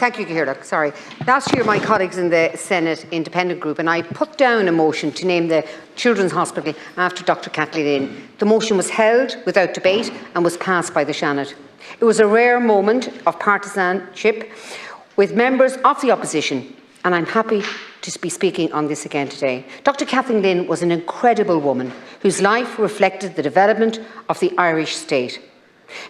Thank you, Ciarán. Sorry. Last year, my colleagues in the Senate Independent Group and I put down a motion to name the Children's Hospital after Dr. Kathleen Lynn. The motion was held without debate and was passed by the Seanad. It was a rare moment of partisanship with members of the opposition, and I'm happy to be speaking on this again today. Dr. Kathleen Lynn was an incredible woman whose life reflected the development of the Irish state.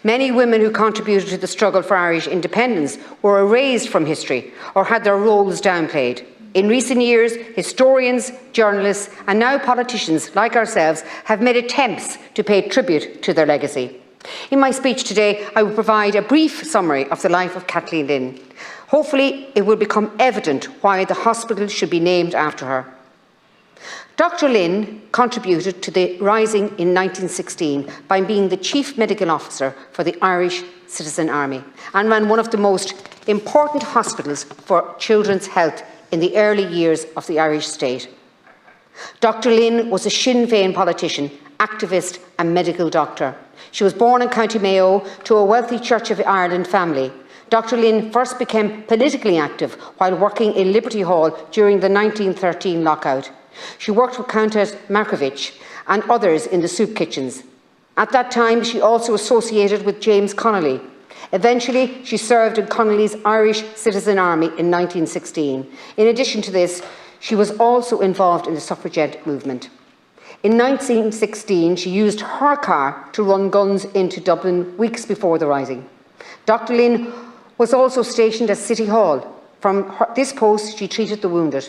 Many women who contributed to the struggle for Irish independence were erased from history or had their roles downplayed. In recent years, historians, journalists and now politicians like ourselves have made attempts to pay tribute to their legacy. In my speech today, I will provide a brief summary of the life of Kathleen Lynn. Hopefully, it will become evident why the hospital should be named after her. Dr. Lynn contributed to the Rising in 1916 by being the Chief Medical Officer for the Irish Citizen Army and ran one of the most important hospitals for children's health in the early years of the Irish state. Dr. Lynn was a Sinn Féin politician, activist and medical doctor. She was born in County Mayo to a wealthy Church of Ireland family. Dr. Lynn first became politically active while working in Liberty Hall during the 1913 lockout. She worked with Countess Markievicz and others in the soup kitchens. At that time, she also associated with James Connolly. Eventually, she served in Connolly's Irish Citizen Army in 1916. In addition to this, she was also involved in the suffragette movement. In 1916, she used her car to run guns into Dublin weeks before the Rising. Dr. Lynn was also stationed at City Hall. From this post, she treated the wounded.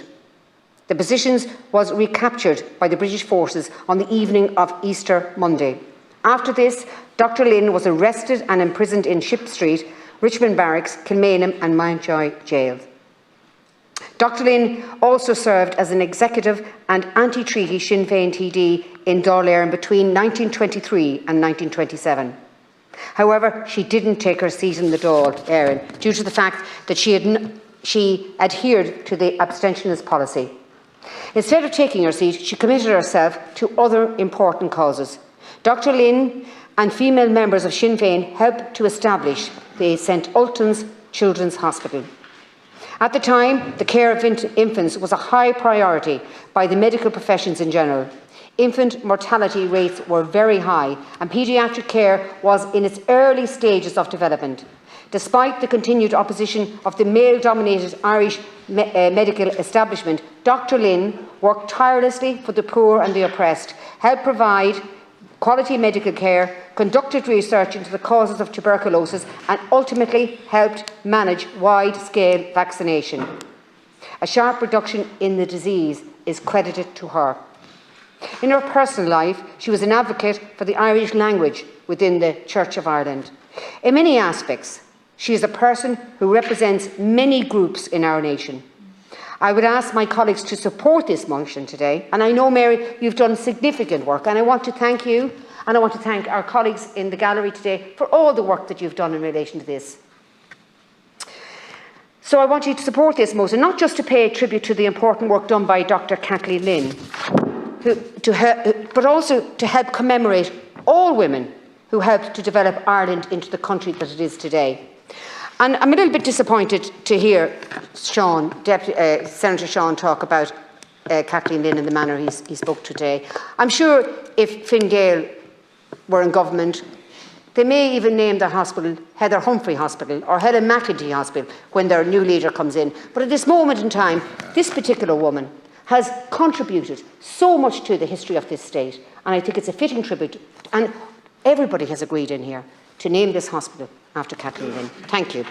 The position was recaptured by the British forces on the evening of Easter Monday. After this, Dr. Lynn was arrested and imprisoned in Ship Street, Richmond Barracks, Kilmainham and Mountjoy Gaol. Dr. Lynn also served as an executive and anti-treaty Sinn Féin TD in Dáil Éireann between 1923 and 1927. However, she didn't take her seat in the Dáil Éireann due to the fact that she adhered to the abstentionist policy. Instead of taking her seat, she committed herself to other important causes. Dr. Lynn and female members of Sinn Féin helped to establish the St Ultan's Children's Hospital. At the time, the care of infants was a high priority by the medical professions in general. Infant mortality rates were very high and paediatric care was in its early stages of development. Despite the continued opposition of the male-dominated Irish medical establishment, Dr. Lynn worked tirelessly for the poor and the oppressed, helped provide quality medical care, conducted research into the causes of tuberculosis and ultimately helped manage wide-scale vaccination. A sharp reduction in the disease is credited to her. In her personal life, she was an advocate for the Irish language within the Church of Ireland. In many aspects, she is a person who represents many groups in our nation. I would ask my colleagues to support this motion today, and I know, Mary, you've done significant work, and I want to thank you, and I want to thank our colleagues in the gallery today for all the work that you've done in relation to this. So I want you to support this motion, not just to pay tribute to the important work done by Dr. Kathleen Lynn, but also to help commemorate all women who helped to develop Ireland into the country that it is today. And I'm a little bit disappointed to hear Senator Sean talk about Kathleen Lynn in the manner he spoke today. I'm sure if Fine Gael were in government, they may even name their hospital Heather Humphrey Hospital or Helen McEntee Hospital when their new leader comes in. But at this moment in time, this particular woman has contributed so much to the history of this state, and I think it's a fitting tribute, and everybody has agreed in here to name this hospital after Kathleen Lynn. Thank you.